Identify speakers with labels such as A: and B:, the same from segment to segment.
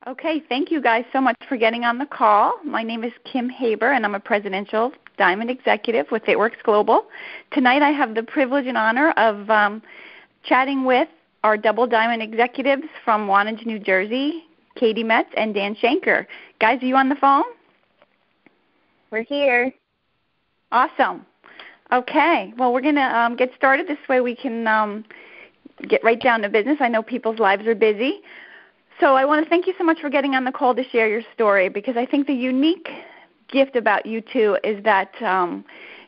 A: Okay, thank you guys so much for getting on the call. My name is Kim Haber, and I'm a presidential diamond executive with TheWorks Global. Tonight I have the privilege and honor of chatting with our double diamond executives from Wantage, New Jersey, Caity Metz and Dan Shanker. Guys, are you on the phone?
B: We're here.
A: Awesome. Okay, well, we're going to get started. This way we can get right down to business. I know people's lives are busy. So I want to thank you so much for getting on the call to share your story, because I think the unique gift about you two is that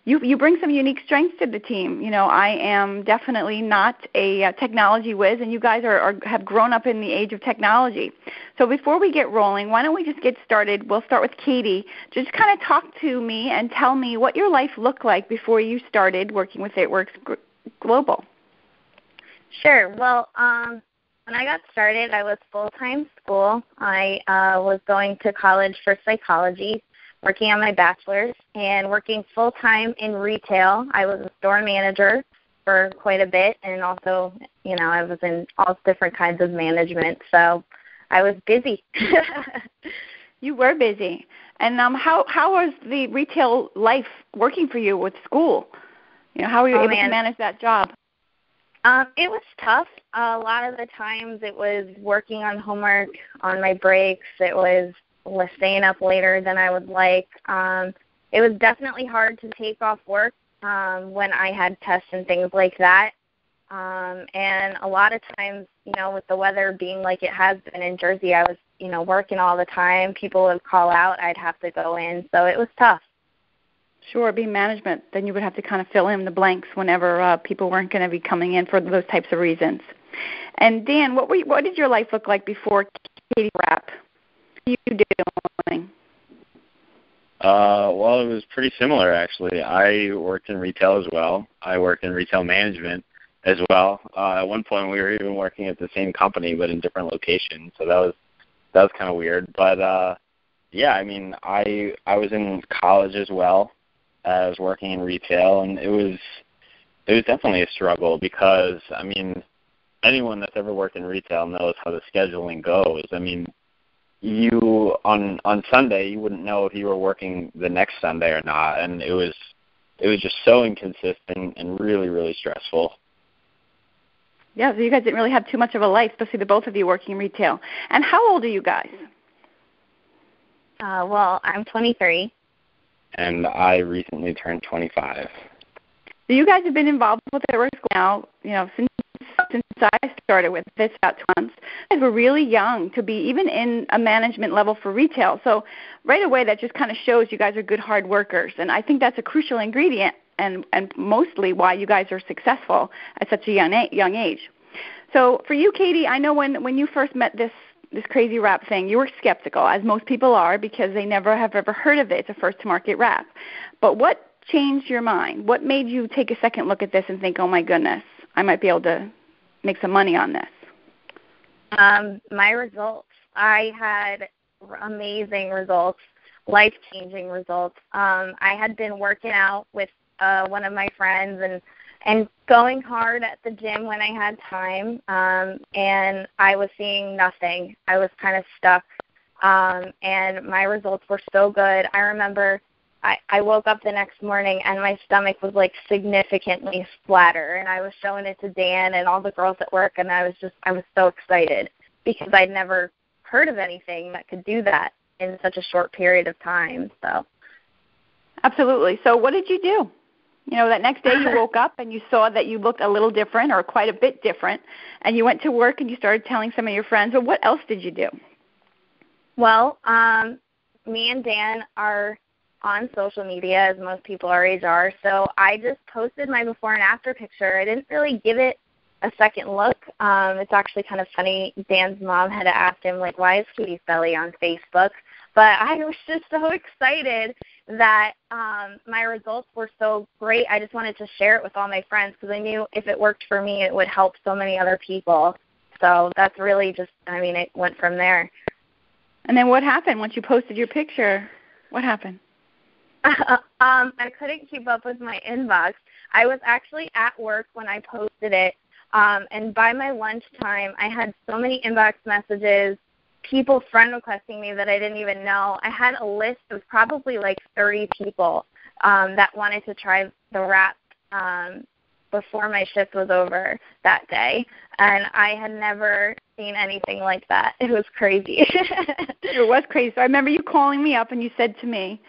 A: you bring some unique strengths to the team. You know, I am definitely not a technology whiz, and you guys have grown up in the age of technology. So before we get rolling, why don't we just get started? We'll start with Caity. Just kind of talk to me and tell me what your life looked like before you started working with TheWorks Global.
B: Sure. Well, when I got started, I was full-time school. I was going to college for psychology, working on my bachelor's, and working full-time in retail. I was a store manager for quite a bit, and also, you know, I was in all different kinds of management, so I was busy.
A: You were busy. And how was the retail life working for you with school? You know, how were you able to manage that job?
B: It was tough. A lot of the times it was working on homework on my breaks. It was staying up later than I would like. It was definitely hard to take off work when I had tests and things like that. And a lot of times, you know, with the weather being like it has been in Jersey, I was, you know, working all the time. People would call out. I'd have to go in. So it was tough.
A: Sure, being management, then you would have to kind of fill in the blanks whenever people weren't going to be coming in for those types of reasons. And Dan, what did your life look like before Caity Wrap? What were you doing?
C: Well, it was pretty similar, actually. I worked in retail as well. I worked in retail management as well. At one point, we were even working at the same company but in different locations, so that was kind of weird. But yeah, I mean, I was in college as well. I was working in retail, and it was definitely a struggle because, I mean, anyone that's ever worked in retail knows how the scheduling goes. I mean, you on Sunday, you wouldn't know if you were working the next Sunday or not, and it was just so inconsistent and really, really stressful.
A: Yeah, so you guys didn't really have too much of a life, especially the both of you working in retail. And how old are you guys?
B: Well, I'm 23.
C: And I recently turned 25.
A: So you guys have been involved with TheWorks now, you know, since I started with this about 2 months. You guys were really young to be even in a management level for retail. So right away that just kind of shows you guys are good hard workers. And I think that's a crucial ingredient and mostly why you guys are successful at such a young age. So for you, Caity, I know when you first met this crazy wrap thing, you were skeptical, as most people are, because they never have ever heard of it. It's a first-to-market wrap. But what changed your mind? What made you take a second look at this and think, oh, my goodness, I might be able to make some money on this?
B: My results. I had amazing results, life-changing results. I had been working out with one of my friends and going hard at the gym when I had time, and I was seeing nothing. I was kind of stuck, and my results were so good. I remember I woke up the next morning, and my stomach was, like, significantly flatter, and I was showing it to Dan and all the girls at work, and I was so excited because I'd never heard of anything that could do that in such a short period of time. So,
A: absolutely. So what did you do? You know, that next day you woke up and you saw that you looked a little different or quite a bit different, and you went to work and you started telling some of your friends. But what else did you do?
B: Well, me and Dan are on social media, as most people our age are, so I just posted my before and after picture. I didn't really give it a second look. It's actually kind of funny. Dan's mom had asked him, like, why is Caity's belly on Facebook? But I was just so excited that my results were so great. I just wanted to share it with all my friends because I knew if it worked for me, it would help so many other people. So that's really just, I mean, it went from there.
A: And then what happened once you posted your picture? What happened?
B: I couldn't keep up with my inbox. I was actually at work when I posted it, and by my lunchtime, I had so many inbox messages people friend requesting me that I didn't even know. I had a list of probably like 30 people that wanted to try the wrap before my shift was over that day, and I had never seen anything like that. It was crazy.
A: It was crazy. So I remember you calling me up and you said to me,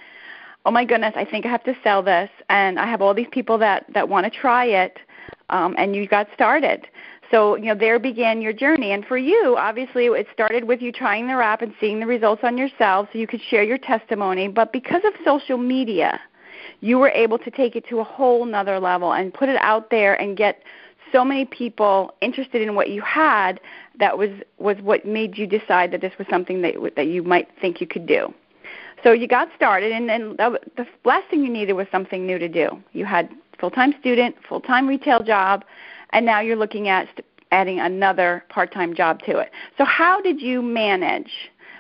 A: oh my goodness, I think I have to sell this, and I have all these people that want to try it, and you got started. So, there began your journey. And for you, obviously, it started with you trying the wrap and seeing the results on yourself so you could share your testimony. But because of social media, you were able to take it to a whole nother level and put it out there and get so many people interested in what you had. That was what made you decide that this was something that you might think you could do. So you got started, and the last thing you needed was something new to do. You had full-time student, full-time retail job, and now you're looking at adding another part-time job to it. So how did you manage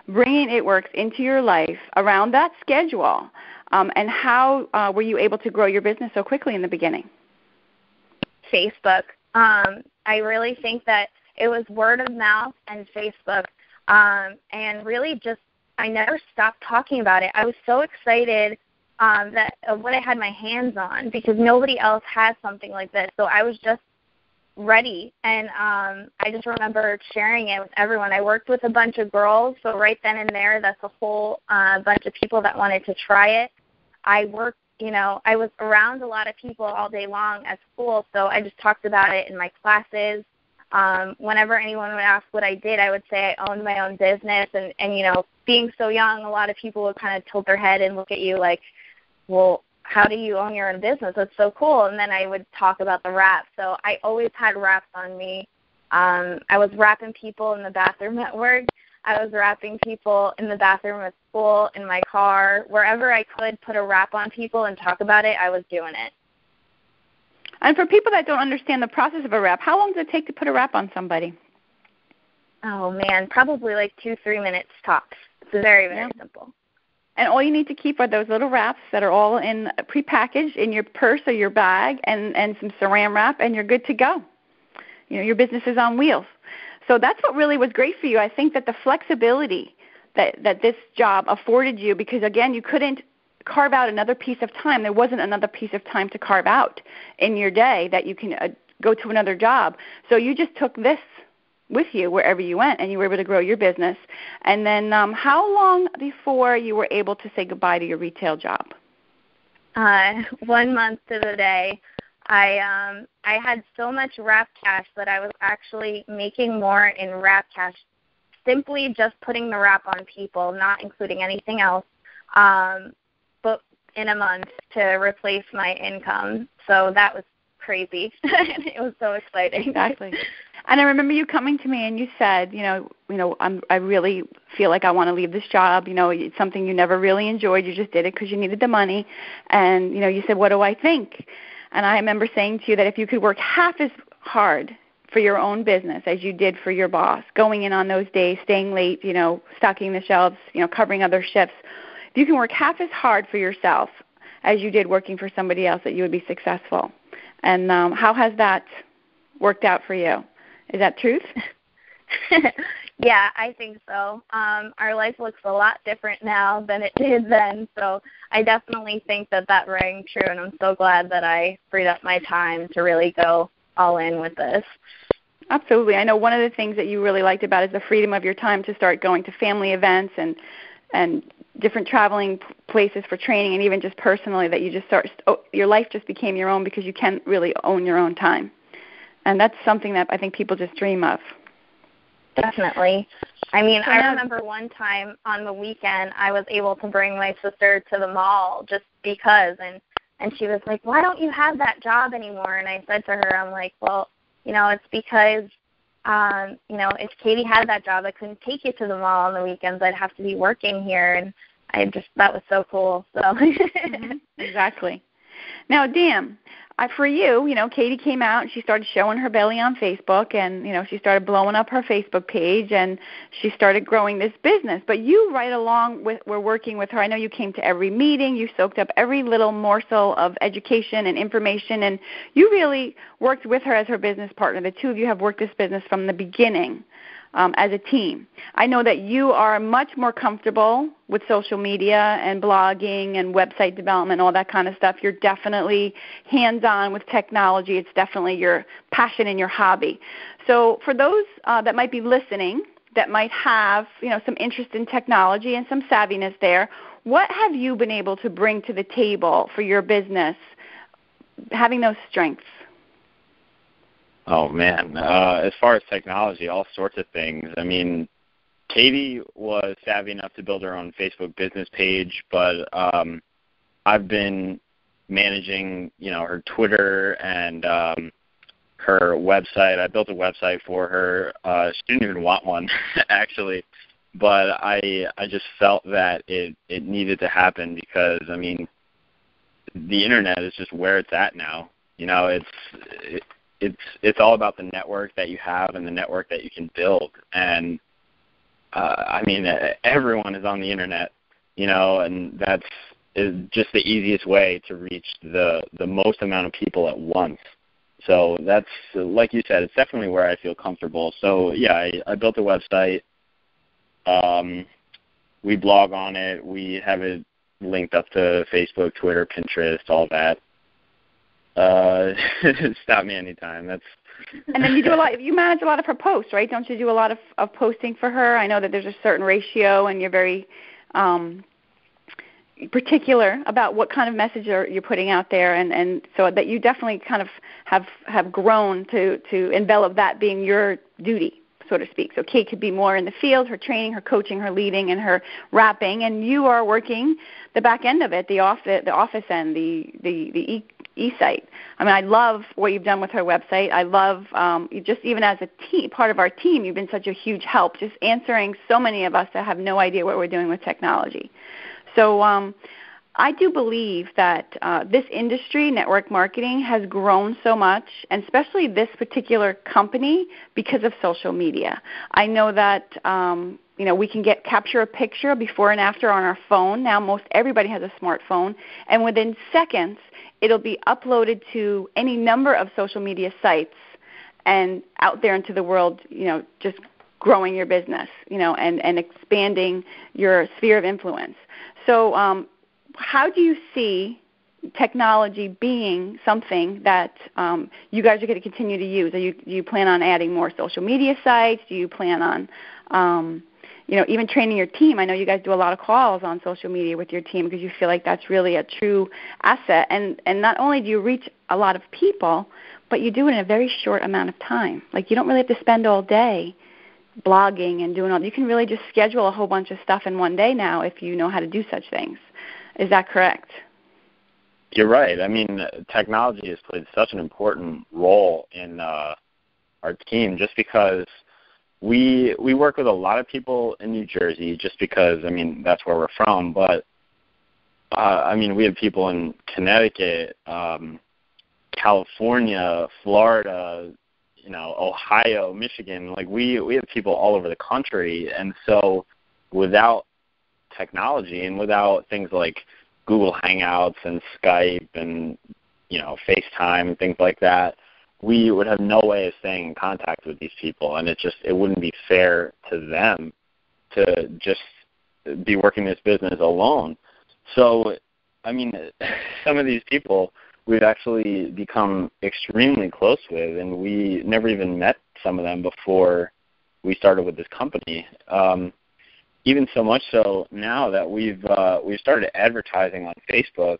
A: bringing It Works into your life around that schedule, and how were you able to grow your business so quickly in the beginning?
B: Facebook. I really think that it was word of mouth and Facebook, and really just I never stopped talking about it. I was so excited that of what I had my hands on because nobody else had something like this. So I was just ready, and I just remember sharing it with everyone. I worked with a bunch of girls, so right then and there, that's a whole bunch of people that wanted to try it. I worked, I was around a lot of people all day long at school, so I just talked about it in my classes. Whenever anyone would ask what I did, I would say I owned my own business, and being so young, a lot of people would kind of tilt their head and look at you like, well, how do you own your own business? That's so cool. And then I would talk about the wrap. So I always had wraps on me. I was wrapping people in the bathroom at work. I was wrapping people in the bathroom at school, in my car. Wherever I could put a wrap on people and talk about it, I was doing it.
A: And for people that don't understand the process of a wrap, how long does it take to put a wrap on somebody?
B: Oh, man, probably like 2-3 minutes tops. It's very, very simple.
A: And all you need to keep are those little wraps that are all in prepackaged in your purse or your bag, and some Saran wrap, and you're good to go. Your business is on wheels. So that's what really was great for you. I think that the flexibility that this job afforded you, because, again, you couldn't carve out another piece of time. There wasn't another piece of time to carve out in your day that you can go to another job. So you just took this with you wherever you went, and you were able to grow your business. And then how long before you were able to say goodbye to your retail job?
B: 1 month to the day. I had so much wrap cash that I was actually making more in wrap cash, simply just putting the wrap on people, not including anything else, but in a month to replace my income. So that was crazy. It was so exciting.
A: Exactly. And I remember you coming to me and you said, I really feel like I want to leave this job. It's something you never really enjoyed. You just did it because you needed the money. And, you said, what do I think? And I remember saying to you that if you could work half as hard for your own business as you did for your boss, going in on those days, staying late, stocking the shelves, covering other shifts, if you can work half as hard for yourself as you did working for somebody else, that you would be successful. And how has that worked out for you? Is that truth?
B: Yeah, I think so. Our life looks a lot different now than it did then, so I definitely think that rang true, and I'm so glad that I freed up my time to really go all in with this.
A: Absolutely. I know one of the things that you really liked about it is the freedom of your time to start going to family events and different traveling places for training, and even just personally that you just your life just became your own because you can really own your own time. And that's something that I think people just dream of.
B: Definitely. I mean, I remember one time on the weekend I was able to bring my sister to the mall just because, and she was like, why don't you have that job anymore? And I said to her, I'm like, well, it's because, if Caity had that job, I couldn't take you to the mall on the weekends. I'd have to be working here. And that was so cool. So
A: mm-hmm. Exactly. Now, Dan, for you, Caity came out and she started showing her belly on Facebook, and, she started blowing up her Facebook page, and she started growing this business. But you, right along were working with her. I know you came to every meeting. You soaked up every little morsel of education and information, and you really worked with her as her business partner. The two of you have worked this business from the beginning. as a team. I know that you are much more comfortable with social media and blogging and website development, all that kind of stuff. You're definitely hands-on with technology. It's definitely your passion and your hobby. So for those that might be listening, that might have some interest in technology and some savviness there, what have you been able to bring to the table for your business, having those strengths?
C: Oh, man. As far as technology, all sorts of things. I mean, Caity was savvy enough to build her own Facebook business page, but I've been managing, her Twitter and her website. I built a website for her. She didn't even want one, actually, but I just felt that it needed to happen because, I mean, the Internet is just where it's at now. It's all about the network that you have and the network that you can build. And, I mean, everyone is on the Internet, and that's just the easiest way to reach the most amount of people at once. So that's, like you said, it's definitely where I feel comfortable. So, yeah, I built a website. We blog on it. We have it linked up to Facebook, Twitter, Pinterest, all that. Stop me anytime.
A: And then you manage a lot of her posts, right? Don't you do a lot of posting for her? I know that there's a certain ratio, and you're very particular about what kind of message you're putting out there, and so that you definitely kind of have grown to envelop that being your duty, so to speak. So Kate could be more in the field, her training, her coaching, her leading, and her wrapping, and you are working the back end of it, the office end, the e-site. I mean, I love what you've done with her website. I love just even as a team, part of our team, you've been such a huge help, just answering so many of us that have no idea what we're doing with technology. So I do believe that this industry, network marketing, has grown so much, and especially this particular company, because of social media. I know that we can capture a picture before and after on our phone. Now most everybody has a smartphone, and within seconds it'll be uploaded to any number of social media sites and out there into the world, just growing your business, and expanding your sphere of influence. So how do you see technology being something that you guys are going to continue to use? Do you plan on adding more social media sites? Do you plan on, even training your team? I know you guys do a lot of calls on social media with your team because you feel like that's really a true asset. And not only do you reach a lot of people, but you do it in a very short amount of time. Like, you don't really have to spend all day blogging and doing all. You can really just schedule a whole bunch of stuff in one day now if you know how to do such things. Is that correct?
C: You're right. I mean, technology has played such an important role in our team, just because we work with a lot of people in New Jersey, just because, I mean, that's where we're from. But, I mean, we have people in Connecticut, California, Florida, Ohio, Michigan. Like, we have people all over the country. And so without technology and without things like Google Hangouts and Skype and, FaceTime and things like that, we would have no way of staying in contact with these people, and it wouldn't be fair to them to just be working this business alone. So, I mean, some of these people we've actually become extremely close with, and we never even met some of them before we started with this company. Even so much so now that we've started advertising on Facebook,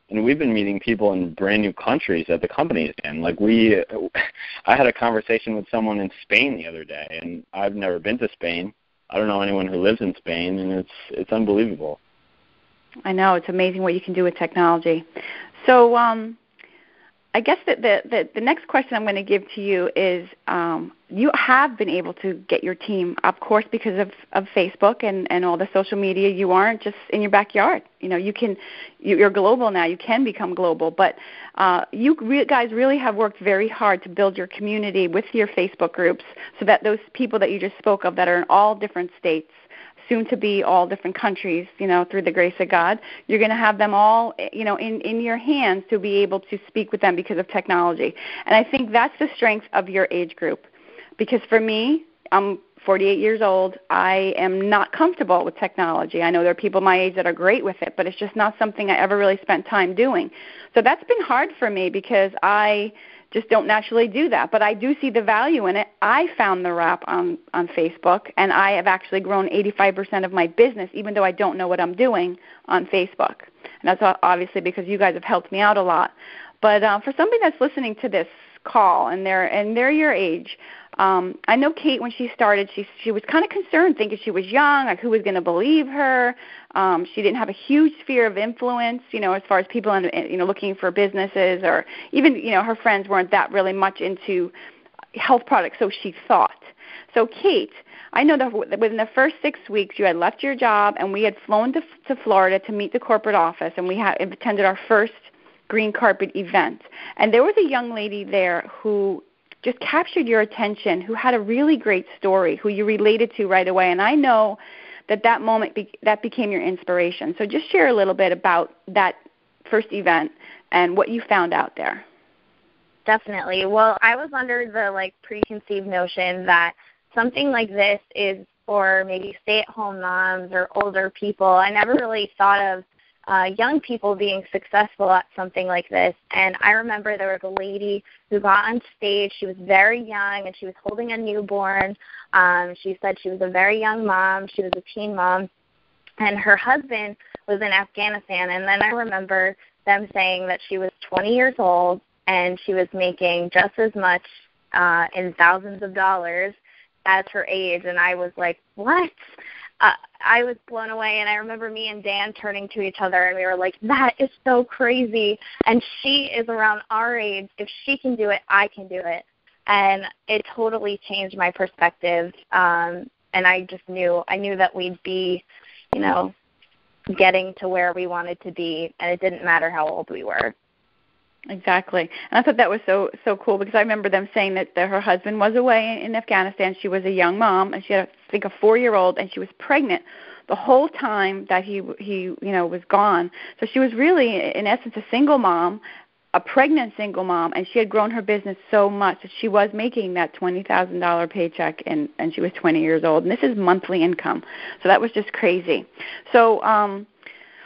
C: and we've been meeting people in brand new countries that the company is in. Like, I had a conversation with someone in Spain the other day, and I've never been to Spain. I don't know anyone who lives in Spain, and it's unbelievable.
A: I know. It's amazing what you can do with technology. So I guess that the next question I'm going to give to you is, you have been able to get your team, of course, because of Facebook and all the social media. You aren't just in your backyard. You're global now. You can become global. But you guys really have worked very hard to build your community with your Facebook groups, so that those people that you just spoke of that are in all different states, soon to be all different countries, through the grace of God, you're going to have them all, in your hands to be able to speak with them because of technology. And I think that's the strength of your age group. Because for me, I'm 48 years old. I am not comfortable with technology. I know there are people my age that are great with it, but it's just not something I ever really spent time doing. So that's been hard for me because I just don't naturally do that. But I do see the value in it. I found the wrap on Facebook, and I have actually grown 85% of my business, even though I don't know what I'm doing on Facebook. And that's obviously because you guys have helped me out a lot. But for somebody that's listening to this call and they're your age, I know Kate, when she started, she was kind of concerned, thinking she was young, like who was going to believe her. She didn't have a huge sphere of influence, as far as people, looking for businesses, or even, her friends weren't that really much into health products, so she thought. So Kate, I know that within the first 6 weeks, you had left your job, and we had flown to Florida to meet the corporate office, and we had attended our first green carpet event. And there was a young lady there who just captured your attention, who had a really great story, who you related to right away. And I know that moment that became your inspiration. So just share a little bit about that first event and what you found out there.
B: Definitely. Well, I was under the preconceived notion that something like this is for maybe stay-at-home moms or older people. I never really thought of young people being successful at something like this. And I remember there was a lady who got on stage. She was very young, and she was holding a newborn. She said she was a very young mom. She was a teen mom. And her husband was in Afghanistan. And then I remember them saying that she was 20 years old, and she was making just as much in thousands of dollars as her age. And I was like, what? I was blown away, and I remember me and Dan turning to each other, and we were like, that is so crazy. And she is around our age. If she can do it, I can do it. And it totally changed my perspective. And I knew that we'd be, getting to where we wanted to be, and it didn't matter how old we were.
A: Exactly. And I thought that was so cool, because I remember them saying that her husband was away in Afghanistan. She was a young mom, and she had, I think, a 4-year-old, and she was pregnant the whole time that he was gone. So she was really, in essence, a single mom, a pregnant single mom, and she had grown her business so much that she was making that $20,000 paycheck, and she was 20 years old. And this is monthly income. So that was just crazy. So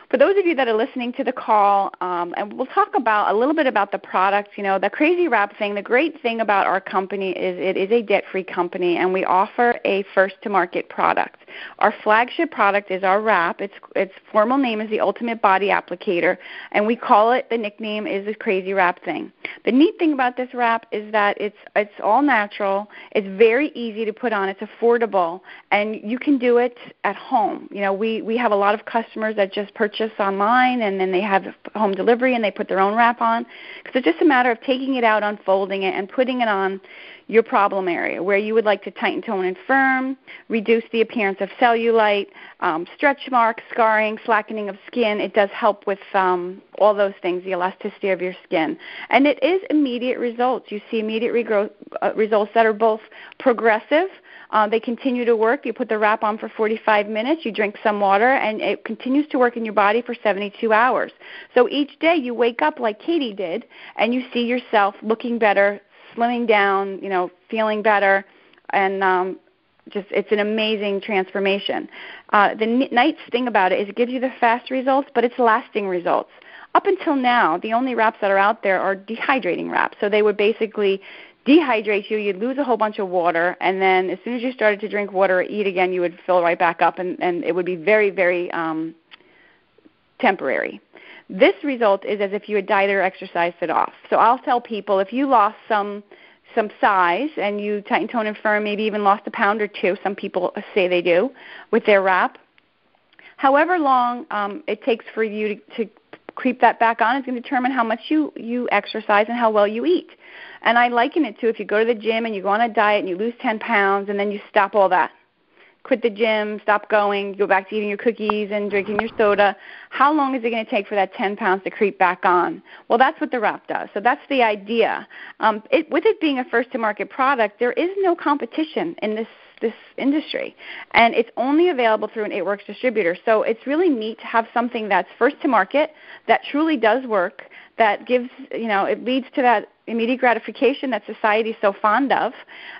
A: for those of you that are listening to the call, and we'll talk a little bit about the product, the Crazy Wrap thing. The great thing about our company is it is a debt-free company, and we offer a first-to-market product. Our flagship product is our wrap. Its formal name is the Ultimate Body Applicator, and we call it, the nickname is the Crazy Wrap thing. The neat thing about this wrap is that it's all natural. It's very easy to put on. It's affordable, and you can do it at home. We have a lot of customers that just purchase online, and then they have home delivery, and they put their own wrap on, because it's just a matter of taking it out, unfolding it, and putting it on your problem area where you would like to tighten, tone, and firm, reduce the appearance of cellulite, stretch marks, scarring, slackening of skin. It does help with all those things, the elasticity of your skin. And it is immediate results. You see immediate results that are both progressive. They continue to work. You put the wrap on for 45 minutes. You drink some water, and it continues to work in your body for 72 hours. So each day you wake up like Caity did, and you see yourself looking better, slimming down, feeling better, and it's an amazing transformation. The nice thing about it is it gives you the fast results, but it's lasting results. Up until now, the only wraps that are out there are dehydrating wraps. So they would basically dehydrate you. You'd lose a whole bunch of water, and then as soon as you started to drink water or eat again, you would fill right back up, and it would be very, very temporary. This result is as if you had dieted or exercised it off. So I'll tell people, if you lost some size and you tighten, tone, and firm, maybe even lost a pound or two, some people say they do, with their wrap, however long it takes for you to creep that back on is going to determine how much you exercise and how well you eat. And I liken it to if you go to the gym and you go on a diet and you lose 10 pounds and then you stop all that. Quit the gym, stop going, go back to eating your cookies and drinking your soda. How long is it going to take for that 10 pounds to creep back on? Well, that's what the wrap does. So that's the idea. With it being a first-to-market product, there is no competition in this industry, and it's only available through an It Works distributor. So it's really neat to have something that's first to market, that truly does work, that gives, it leads to that immediate gratification that society is so fond of,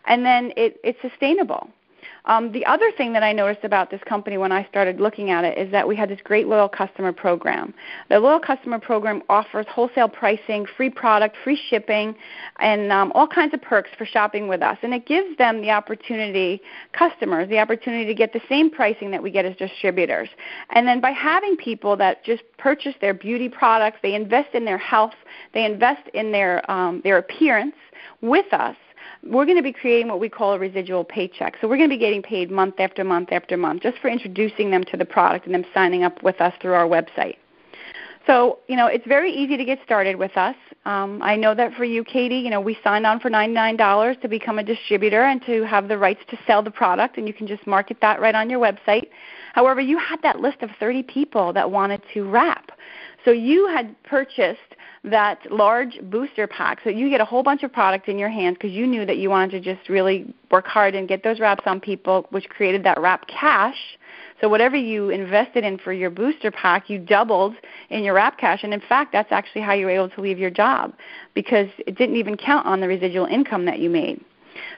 A: and then it's sustainable. The other thing that I noticed about this company when I started looking at it is that we had this great loyal customer program. The loyal customer program offers wholesale pricing, free product, free shipping, and all kinds of perks for shopping with us. And it gives them the opportunity, customers, the opportunity to get the same pricing that we get as distributors. And then by having people that just purchase their beauty products, they invest in their health, they invest in their appearance with us, we're going to be creating what we call a residual paycheck. So we're going to be getting paid month after month after month just for introducing them to the product and them signing up with us through our website. So, it's very easy to get started with us. I know that for you, Caity, we signed on for $99 to become a distributor and to have the rights to sell the product, and you can just market that right on your website. However, you had that list of 30 people that wanted to wrap. So you had purchased that large booster pack, so you get a whole bunch of product in your hands because you knew that you wanted to just really work hard and get those wraps on people, which created that wrap cash. So whatever you invested in for your booster pack, you doubled in your wrap cash, and in fact, that's actually how you were able to leave your job because it didn't even count on the residual income that you made.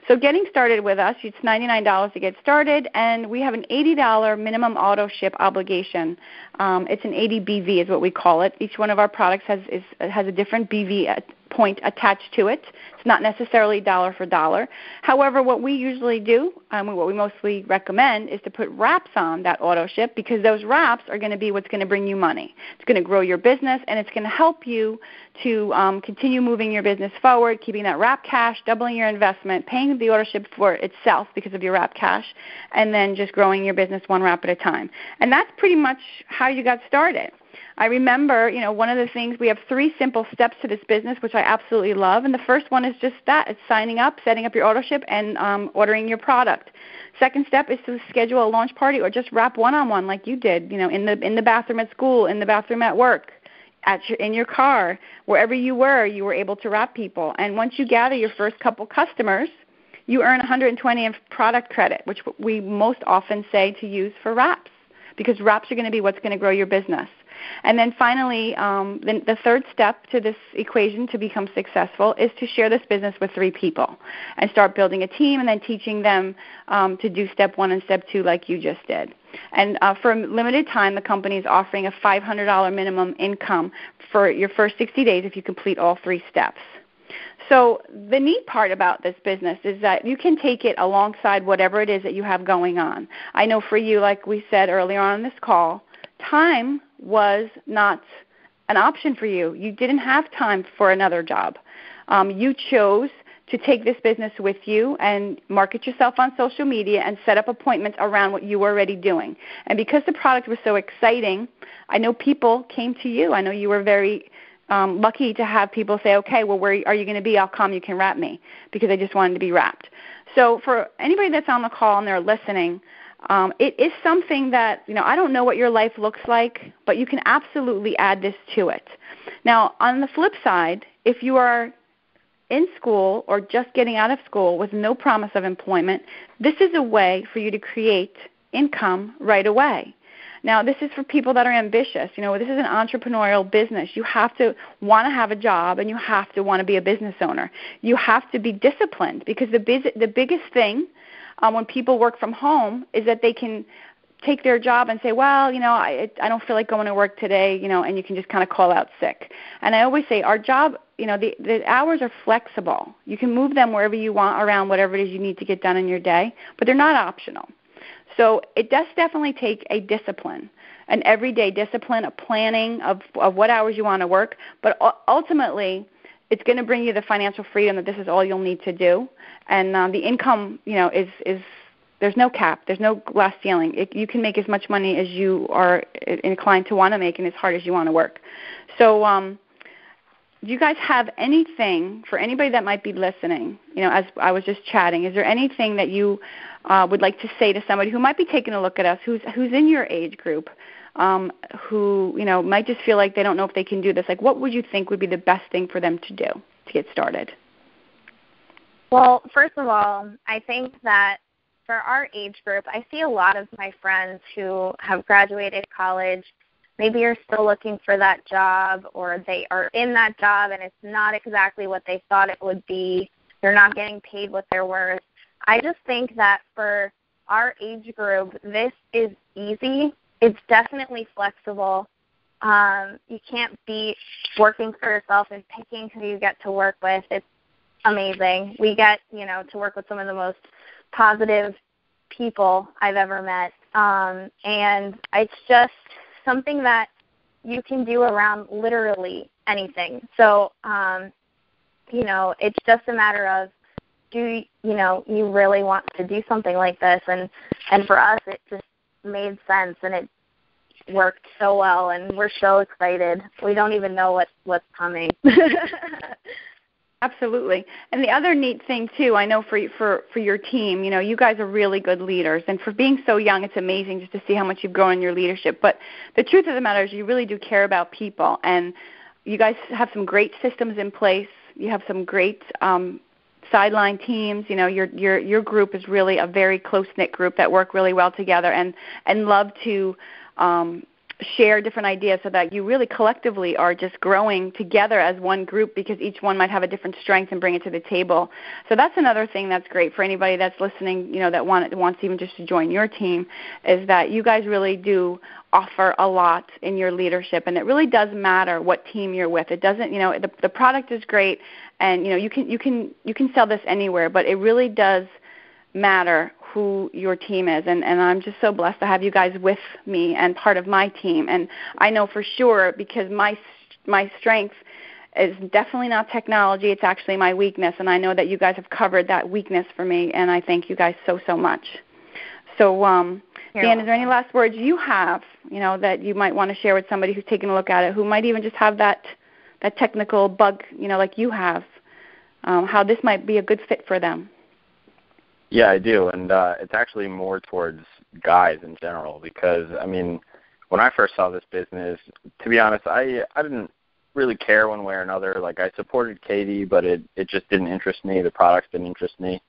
A: So getting started with us, it's $99 to get started, and we have an $80 minimum auto ship obligation. It's an 80 BV is what we call it. Each one of our products has a different BV point attached to it. It's not necessarily dollar for dollar. However, what we usually do, what we mostly recommend, is to put wraps on that auto ship because those wraps are going to be what's going to bring you money. It's going to grow your business, and it's going to help you to continue moving your business forward, keeping that wrap cash, doubling your investment, paying the auto ship for itself because of your wrap cash, and then just growing your business one wrap at a time. And that's pretty much how you got started. I remember, one of the things, we have 3 simple steps to this business, which I absolutely love. And the first one is just that. It's signing up, setting up your auto ship, and ordering your product. Second step is to schedule a launch party or just wrap one-on-one like you did, in the bathroom at school, in the bathroom at work, in your car, wherever you were able to wrap people. And once you gather your first couple customers, you earn $120 of product credit, which we most often say to use for wraps because wraps are going to be what's going to grow your business. And then finally, the third step to this equation to become successful is to share this business with 3 people and start building a team and then teaching them to do step 1 and step 2 like you just did. And for a limited time, the company is offering a $500 minimum income for your first 60 days if you complete all 3 steps. So the neat part about this business is that you can take it alongside whatever it is that you have going on. I know for you, like we said earlier on in this call, time was not an option for you. You didn't have time for another job. You chose to take this business with you and market yourself on social media and set up appointments around what you were already doing. And because the product was so exciting, I know people came to you. I know you were very lucky to have people say, okay, well, where are you going to be? I'll come. You can wrap me, because I just wanted to be wrapped. So for anybody that's on the call and they're listening, it is something that, I don't know what your life looks like, but you can absolutely add this to it. Now, on the flip side, if you are in school or just getting out of school with no promise of employment, this is a way for you to create income right away. Now, this is for people that are ambitious. This is an entrepreneurial business. You have to want to have a job, and you have to want to be a business owner. You have to be disciplined, because the biggest thing when people work from home is that they can take their job and say, well, I don't feel like going to work today, and you can just kind of call out sick. And I always say our job, the hours are flexible. You can move them wherever you want around whatever it is you need to get done in your day, but they're not optional. So it does definitely take a discipline, an everyday discipline, a planning of what hours you want to work, but ultimately it's going to bring you the financial freedom that this is all you'll need to do. And the income, is there's no cap. There's no glass ceiling. You can make as much money as you are inclined to want to make and as hard as you want to work. So do you guys have anything for anybody that might be listening, as I was just chatting, is there anything that you would like to say to somebody who might be taking a look at us, who's in your age group, who, might just feel like they don't know if they can do this? Like, what would you think would be the best thing for them to do to get started?
B: Well, first of all, I think that for our age group, I see a lot of my friends who have graduated college. maybe you're still looking for that job, or they are in that job and it's not exactly what they thought it would be. They're not getting paid what they're worth. I just think that for our age group, this is easy. It's definitely flexible. You can't be working for yourself and picking who you get to work with. It's amazing. We get, to work with some of the most positive people I've ever met. And it's just something that you can do around literally anything. So, it's just a matter of, do you really want to do something like this? And for us, it just made sense, and it worked so well, and we're so excited. We don't even know what's coming.
A: Absolutely. And the other neat thing, too, I know for your team, you guys are really good leaders. And for being so young, it's amazing just to see how much you've grown in your leadership. But the truth of the matter is you really do care about people. And you guys have some great systems in place. You have some great sideline teams. Your group is really a very close-knit group that work really well together and love to share different ideas, so that you really collectively are just growing together as one group, because each one might have a different strength and bring it to the table. So that's another thing that's great for anybody that's listening, that wants even just to join your team, is that you guys really do offer a lot in your leadership, and it really does matter what team you're with. It doesn't, the product is great, and you can sell this anywhere, but it really does matter who your team is, and I'm just so blessed to have you guys with me and part of my team. And I know for sure, because my strength is definitely not technology, it's actually my weakness, and I know that you guys have covered that weakness for me, and I thank you guys so much. So Dan, is there any last words you have, that you might want to share with somebody who's taking a look at it, who might even just have that technical bug, like you have, how this might be a good fit for them?
C: Yeah, I do, and it's actually more towards guys in general, because, when I first saw this business, to be honest, I didn't really care one way or another. Like, I supported Caity, but it just didn't interest me. The products didn't interest me.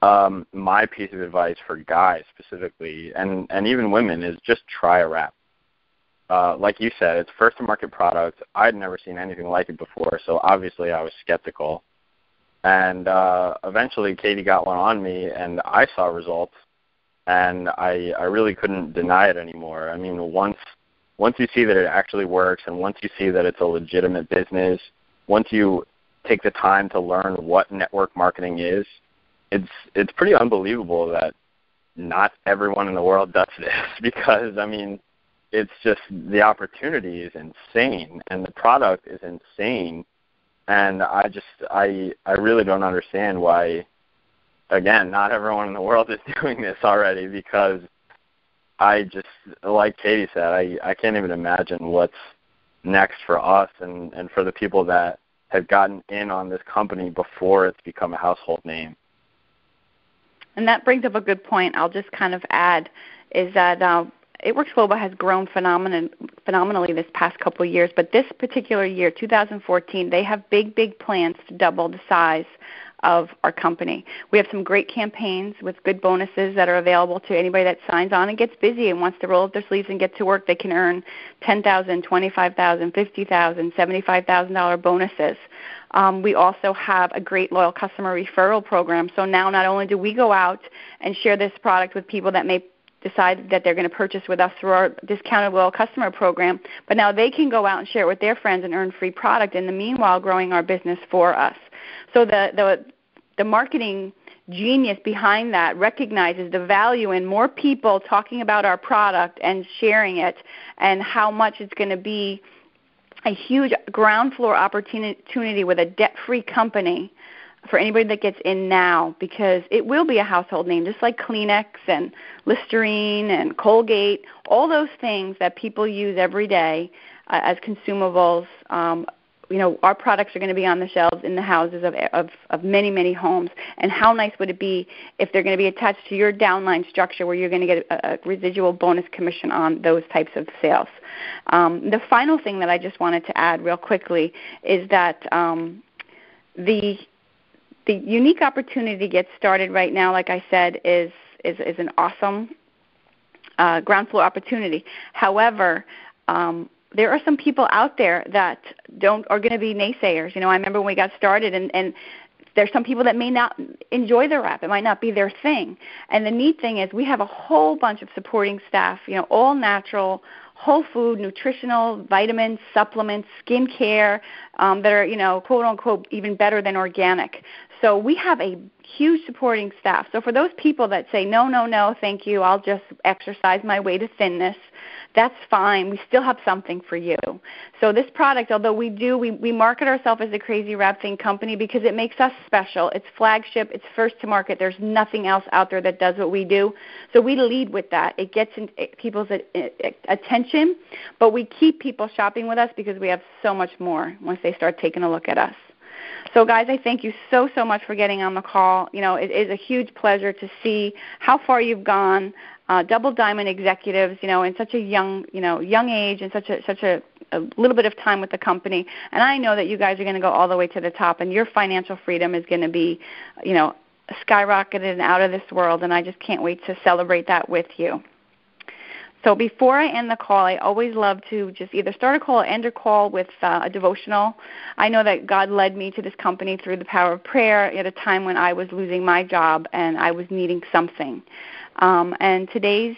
C: My piece of advice for guys specifically, and even women, is just try a wrap. Like you said, it's first-to-market product. I'd never seen anything like it before, so obviously I was skeptical. And eventually Caity got one on me, and I saw results, and I really couldn't deny it anymore. Once you see that it actually works, and once you see that it's a legitimate business, once you take the time to learn what network marketing is, it's pretty unbelievable that not everyone in the world does this, because, it's just, the opportunity is insane, and the product is insane. And I really don't understand why, again, not everyone in the world is doing this already, because I just, like Caity said, I can't even imagine what's next for us and for the people that have gotten in on this company before it's become a household name.
A: And that brings up a good point. I'll just kind of add, is that It Works Global has grown phenomenally this past couple of years, but this particular year, 2014, they have big plans to double the size of our company. We have some great campaigns with good bonuses that are available to anybody that signs on and gets busy and wants to roll up their sleeves and get to work. They can earn $10,000, $25,000, $50,000, $75,000 bonuses. We also have a great loyal customer referral program. So now not only do we go out and share this product with people that may decide that they're going to purchase with us through our discounted loyal customer program, but now they can go out and share it with their friends and earn free product, in the meanwhile growing our business for us. So the marketing genius behind that recognizes the value in more people talking about our product and sharing it, and how much it's going to be a huge ground floor opportunity with a debt-free company for anybody that gets in now, because it will be a household name, just like Kleenex and Listerine and Colgate, all those things that people use every day as consumables. Our products are going to be on the shelves in the houses of many homes. And how nice would it be if they're going to be attached to your downline structure, where you're going to get a residual bonus commission on those types of sales. The final thing that I just wanted to add real quickly is that the unique opportunity to get started right now, like I said, is an awesome ground floor opportunity. However, there are some people out there that are going to be naysayers. I remember when we got started, and there's some people that may not enjoy the wrap. It might not be their thing. And the neat thing is we have a whole bunch of supporting staff, all natural, whole food, nutritional, vitamins, supplements, skincare that are, quote unquote, even better than organic. So we have a huge supporting staff. So for those people that say, no, thank you, I'll just exercise my way to thinness, that's fine. We still have something for you. So this product, although we market ourselves as a Crazy Wrap Thing company because it makes us special. It's flagship. It's first to market. There's nothing else out there that does what we do. So we lead with that. It gets people's attention, but we keep people shopping with us because we have so much more once they start taking a look at us. So, guys, I thank you so much for getting on the call. It is a huge pleasure to see how far you've gone. Double Diamond executives, in such a young age and such a little bit of time with the company. And I know that you guys are going to go all the way to the top, and your financial freedom is going to be, skyrocketed and out of this world. And I just can't wait to celebrate that with you. So before I end the call, I always love to just either start a call or end a call with a devotional. I know that God led me to this company through the power of prayer at a time when I was losing my job and I was needing something. And today's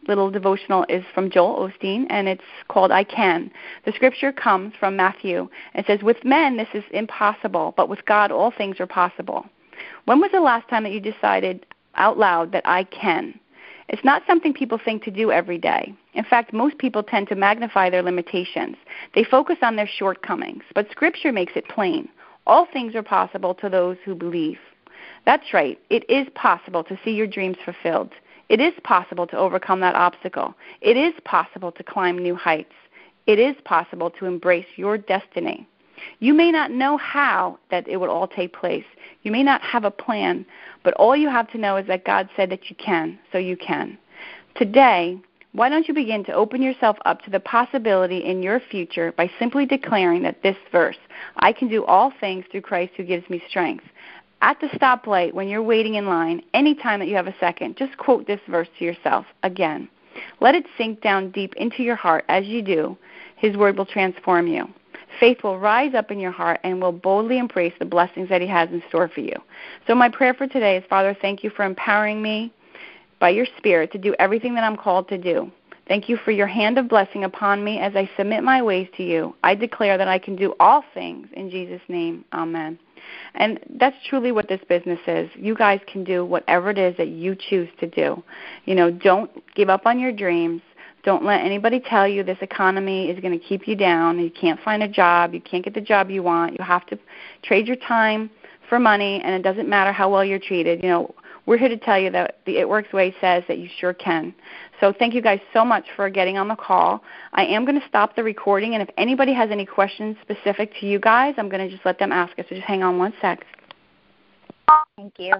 A: little devotional is from Joel Osteen, and it's called I Can. The scripture comes from Matthew. It says, with men this is impossible, but with God all things are possible. When was the last time that you decided out loud that I can? It's not something people think to do every day. In fact, most people tend to magnify their limitations. They focus on their shortcomings, but Scripture makes it plain. All things are possible to those who believe. That's right. It is possible to see your dreams fulfilled. It is possible to overcome that obstacle. It is possible to climb new heights. It is possible to embrace your destiny. You may not know how that it will all take place. You may not have a plan, but all you have to know is that God said that you can, so you can. Today, why don't you begin to open yourself up to the possibility in your future by simply declaring that this verse, I can do all things through Christ who gives me strength. At the stoplight, when you're waiting in line, anytime that you have a second, just quote this verse to yourself again. Let it sink down deep into your heart. As you do, His word will transform you. Faith will rise up in your heart and will boldly embrace the blessings that He has in store for you. So my prayer for today is, Father, thank you for empowering me by your Spirit to do everything that I'm called to do. Thank you for your hand of blessing upon me as I submit my ways to you. I declare that I can do all things in Jesus' name. Amen. And that's truly what this business is. You guys can do whatever it is that you choose to do. Don't give up on your dreams. Don't let anybody tell you this economy is going to keep you down. You can't find a job. You can't get the job you want. You have to trade your time for money, and it doesn't matter how well you're treated. We're here to tell you that the It Works way says that you sure can. So thank you guys so much for getting on the call. I am going to stop the recording, and if anybody has any questions specific to you guys, I'm going to just let them ask us. So just hang on one sec.
B: Thank you.